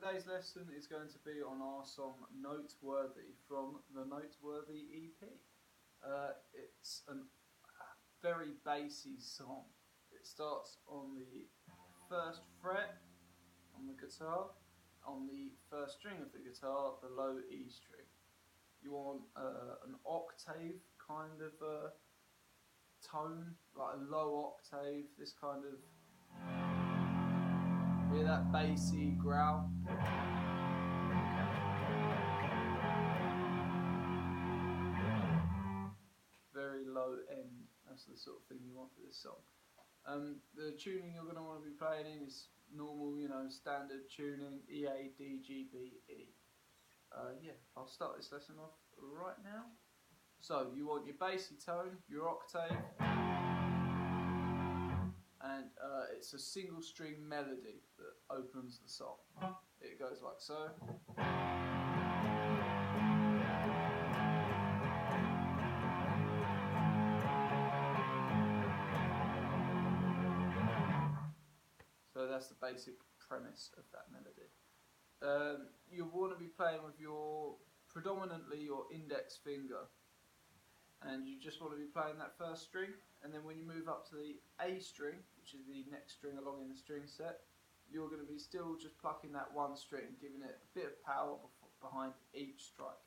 today's lesson is going to be on our song Noteworthy from the Noteworthy EP. It's a very bassy song. It starts on the first fret on the guitar, on the first string of the guitar, the low E string. You want an octave kind of tone, like a low octave, this kind of, hear that bassy growl? Very low end, that's the sort of thing you want for this song. The tuning you're going to want to be playing in is normal, standard tuning, E, A, D, G, B, E. I'll start this lesson off right now. So you want your bassy tone, your octave, and it's a single string melody that opens the song. It goes like so. So that's the basic premise of that melody. You want to be playing with predominantly your index finger, and you just want to be playing that first string, and then when you move up to the A string, which is the next string along in the string set, you're going to be still just plucking that one string, giving it a bit of power behind each strike.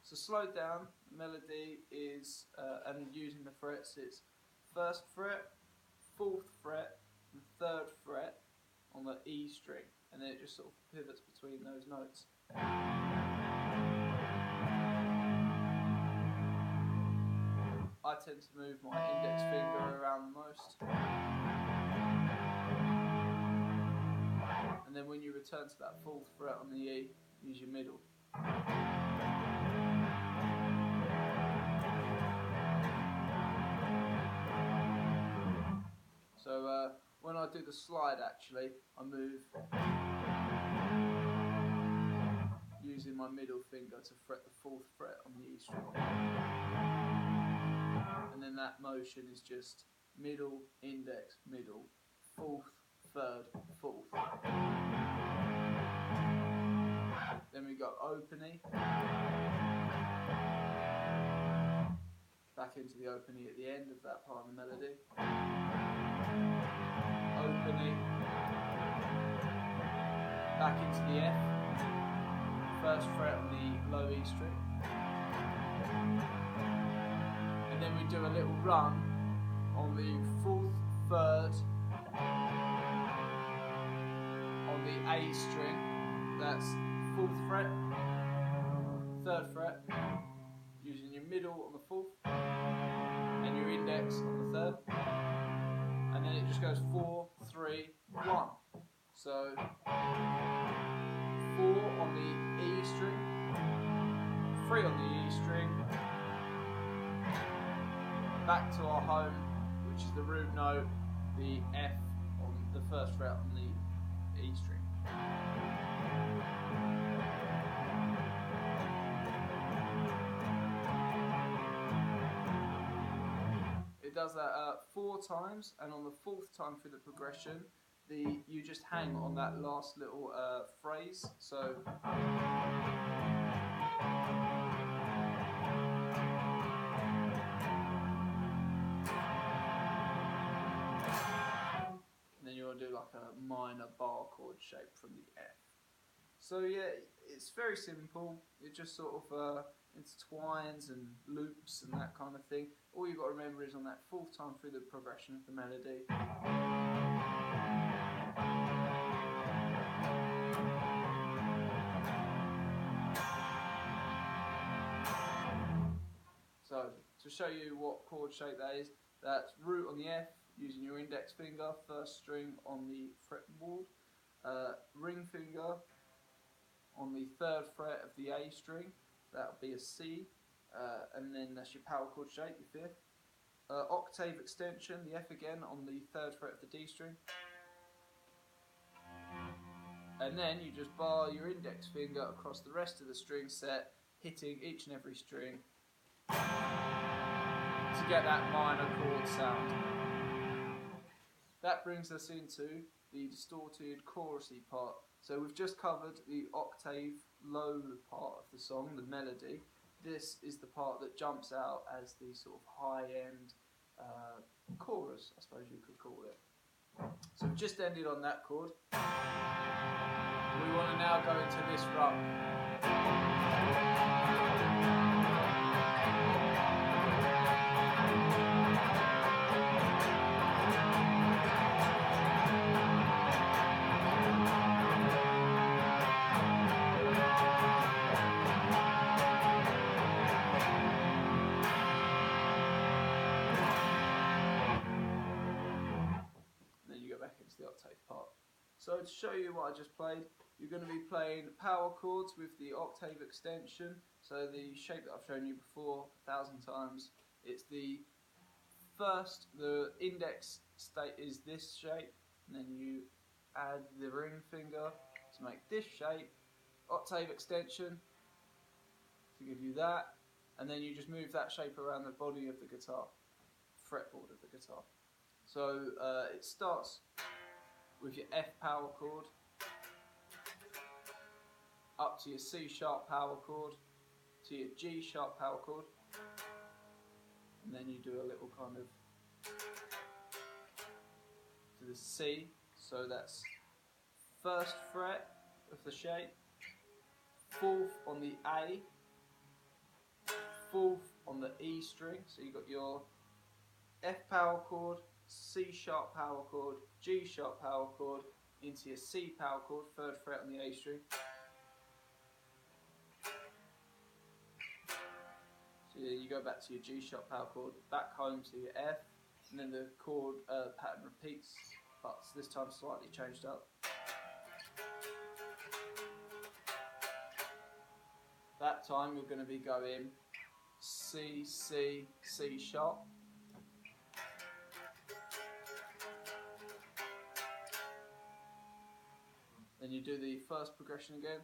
So slowed down, the melody is, and using the frets, it's first fret, fourth fret, and third fret on the E string, and then it just sort of pivots between those notes. I tend to move my index finger around the most. And then when you return to that fourth fret on the E, use your middle. So when I do the slide, actually, I move using my middle finger to fret the fourth fret on the E string. And then that motion is just middle, index, middle, fourth, third, fourth. Then we got open E. Back into the open E at the end of that part of the melody. Open E. Back into the F. First fret on the low E string. And then we do a little run on the fourth, third, on the A string. That's fourth fret, third fret, using your middle on the fourth, and your index on the third. And then it just goes 4, 3, 1. So 4 on the E string, 3 on the E string, back to our home, which is the root note, the F on the first fret on the E string. It does that 4 times, and on the 4th time through the progression, you just hang on that last little phrase. So and then you want to do like a minor bar chord shape from the F. So yeah, it's very simple. It just sort of intertwines and loops and that kind of thing. All you've got to remember is on that 4th time through the progression of the melody. So to show you what chord shape that is, that's root on the F using your index finger, first string on the fretboard, ring finger on the 3rd fret of the A string, that'll be a C, and then that's your power chord shape, your 5th. Octave extension, the F again on the 3rd fret of the D string. And then you just bar your index finger across the rest of the string set, hitting each and every string to get that minor chord sound. that brings us into the distorted chorusy part. So we've just covered the octave low part of the song, the melody. This is the part that jumps out as the sort of high-end chorus, I suppose you could call it. So we've just ended on that chord. We want to now go into this run. The octave part. So to show you what I just played, you're going to be playing power chords with the octave extension. So the shape that I've shown you before 1,000 times, it's the index state is this shape, and then you add the ring finger to make this shape, octave extension to give you that, and then you just move that shape around the body of the guitar, fretboard of the guitar. So it starts with your F power chord, up to your C sharp power chord, to your G sharp power chord, and then you do a little kind of to the C, so that's 1st fret of the shape, 4th on the A, 4th on the E string, so you've got your F power chord, C sharp power chord, G sharp power chord, into your C power chord, 3rd fret on the A string. So you go back to your G sharp power chord, back home to your F, and then the chord pattern repeats, but this time slightly changed up. That time you're going to be going C, C, C sharp. Then you do the first progression again.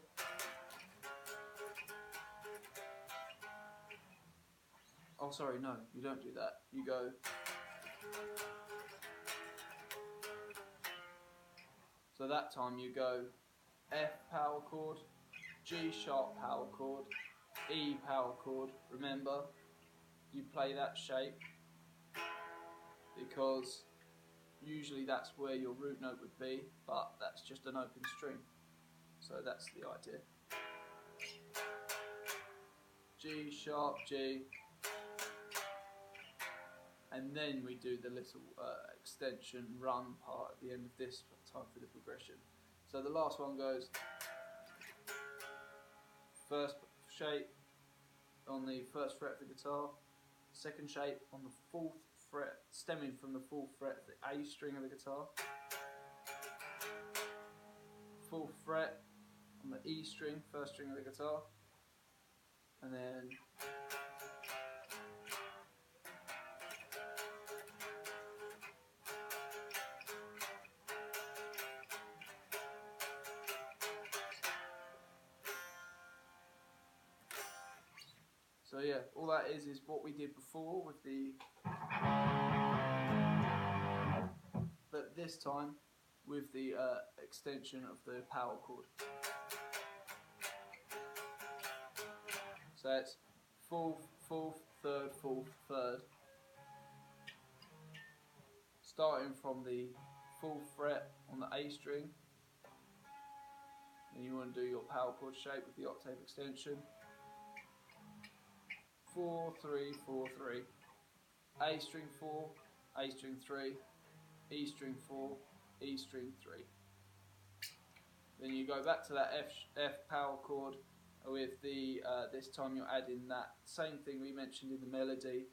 Oh, sorry, no, you don't do that. You go. So that time you go F power chord, G sharp power chord, E power chord. Remember, you play that shape because usually that's where your root note would be, but that's just an open string. So that's the idea. G sharp, G, and then we do the little extension run part at the end of this time for the progression. So the last one goes 1st shape on the 1st fret of the guitar, 2nd shape on the 4th fret, stemming from the 4th fret of the A string of the guitar, 4th fret on the E string, 1st string of the guitar, and then so yeah, all that is what we did before with the, but this time with the extension of the power chord. So it's 4th, 4th, 3rd, 4th, 3rd. Starting from the 4th fret on the A string. Then you want to do your power chord shape with the octave extension. 4, 3, 4, 3. A string 4, A string 3, E string 4, E string 3. Then you go back to that F power chord with the, this time you're adding that same thing we mentioned in the melody,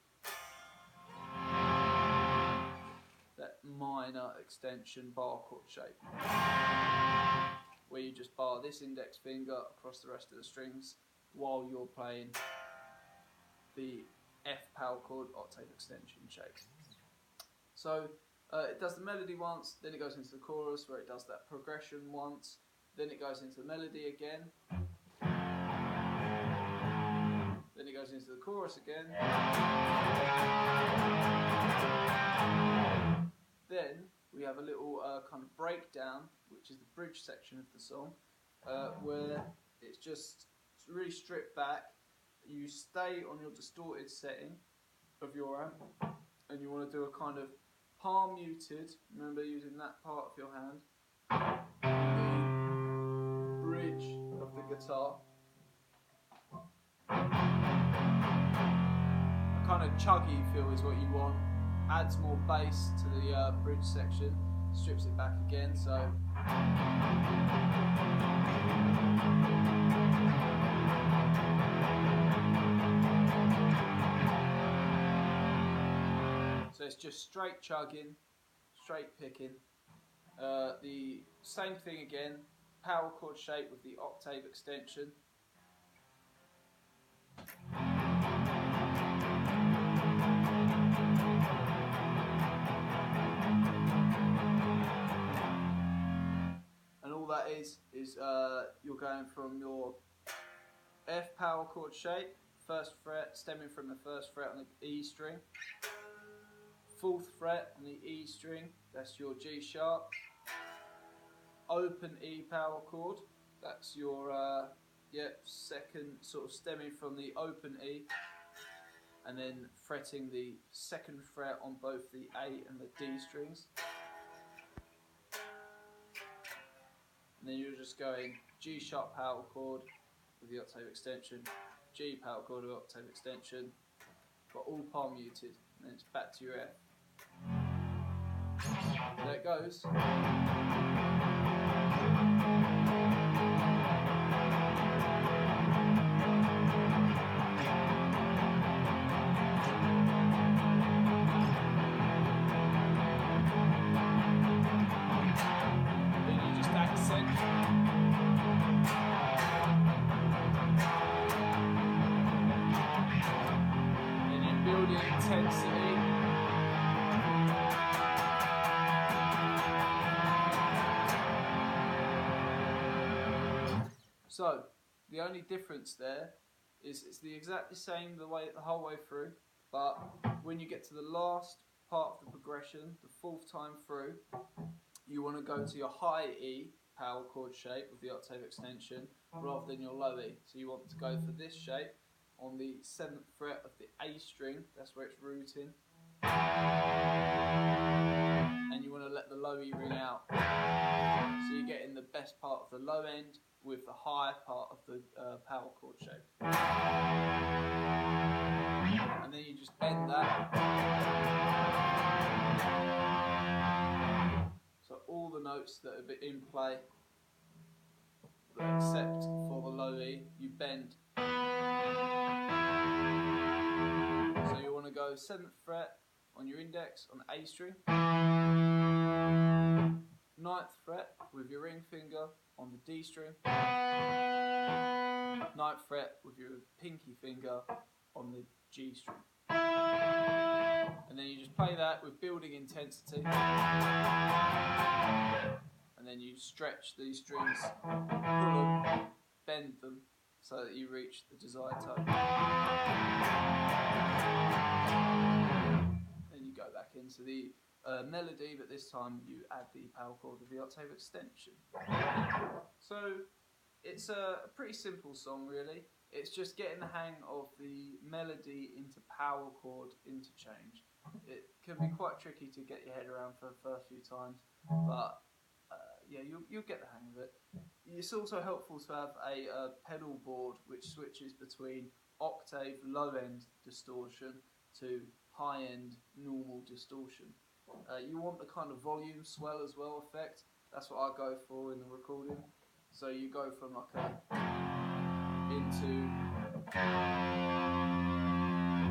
that minor extension bar chord shape, where you just bar this index finger across the rest of the strings while you're playing the F power chord octave extension shape. So it does the melody once, then it goes into the chorus where it does that progression once, then it goes into the melody again, then it goes into the chorus again, then we we have a little kind of breakdown, which is the bridge section of the song, where it's just really stripped back. You stay on your distorted setting of your amp, and you want to do a kind of palm muted, remember using that part of your hand, the bridge of the guitar. A kind of chuggy feel is what you want, adds more bass to the bridge section, strips it back again, so it's just straight chugging, straight picking. The same thing again, power chord shape with the octave extension. And all that is you're going from your F power chord shape, first fret, stemming from the first fret on the E string. 4th fret on the E string, that's your G sharp. Open E power chord, that's your second, sort of stemming from the open E, and then fretting the 2nd fret on both the A and the D strings. And then you're just going G sharp power chord with the octave extension, G power chord with octave extension, but all palm muted, and then it's back to your F. There it goes. Then you just accent. Then you build in intensity. So, the only difference there is it's the exactly same the whole way through, but when you get to the last part of the progression, the 4th time through, you want to go to your high E power chord shape with the octave extension rather than your low E. So you want to go for this shape on the 7th fret of the A string, that's where it's rooting, and you want to let the low E ring out. So you're getting the best part of the low end with the high part of the power chord shape. And then you just bend that. So all the notes that are in play, except for the low E, you bend. So you want to go 7th fret on your index on the A string, 9th fret with your ring finger on the D string, 9th fret with your pinky finger on the G string. And then you just play that with building intensity, and then you stretch these strings, pull them, bend them so that you reach the desired tone. Then you go back into the melody, but this time you add the power chord with the octave extension. So it's a pretty simple song really. It's just getting the hang of the melody into power chord interchange. It can be quite tricky to get your head around for the first few times, but yeah, you'll get the hang of it. It's also helpful to have a pedal board which switches between octave low end distortion to high end normal distortion. You want the kind of volume swell as well effect. That's what I go for in the recording. So you go from like a into,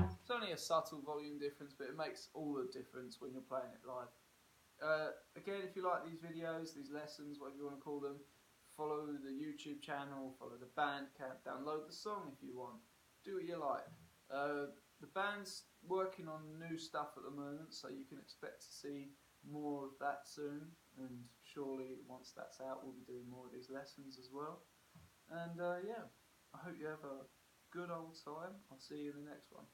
it's only a subtle volume difference, but it makes all the difference when you're playing it live. Again, if you like these videos, these lessons, whatever you want to call them, follow the YouTube channel, follow the Bandcamp, download the song if you want, do what you like. The band's working on new stuff at the moment, so you can expect to see more of that soon, and surely once that's out we'll be doing more of these lessons as well. And yeah, I hope you have a good old time. I'll see you in the next one.